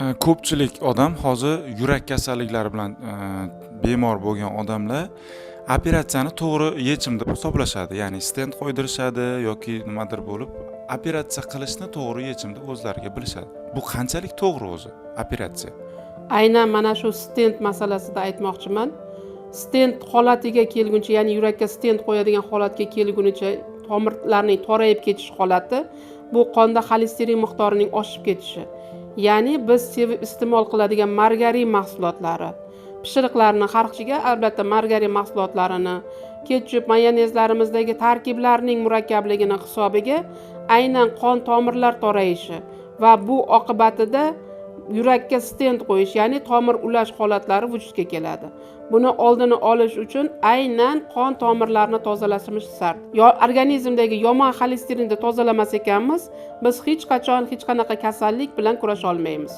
Ko'pchilik odam hozir yurak kasalliklari bilan bemor bo'lgan odamlar operatsiyani to'g'ri yechim deb hisoblashadi. Ya'ni stent qo'ydirishadi yoki nimadir bo'lib, operatsiya qilishni to'g'ri yechim deb o'zlariga bilishadi. Bu qanchalik to'g'ri o'zi operatsiya? Aynan mana shu stent masalasida aytmoqchiman. Stent holatiga kelguncha, ya'ni yurakka stent qo'yadigan holatga kelgunicha tomirlarning torayib ketish holati bu qonda xolesterin miqdorining oshib ketishi. Ya'ni biz sevib iste'mol qiladigan margarin mahsulotlari, pishiriqlarni har ichiga albatta margarin mahsulotlarini, ketchup, mayonezlarimizdagi tarkiblarning murakkabligini hisobiga aynan qon tomirlar torayishi va bu oqibatida yurakka stent qo'yish, ya'ni tomir ulash holatlari vujudga keladi. Buni oldini olish uchun aynan qon tomirlarini tozalashimiz shart. Organizmdagi yomon xolesterinni tozalamas ekanmiz, biz hech qachon hech qanaqa kasallik bilan kurasha olmaymiz.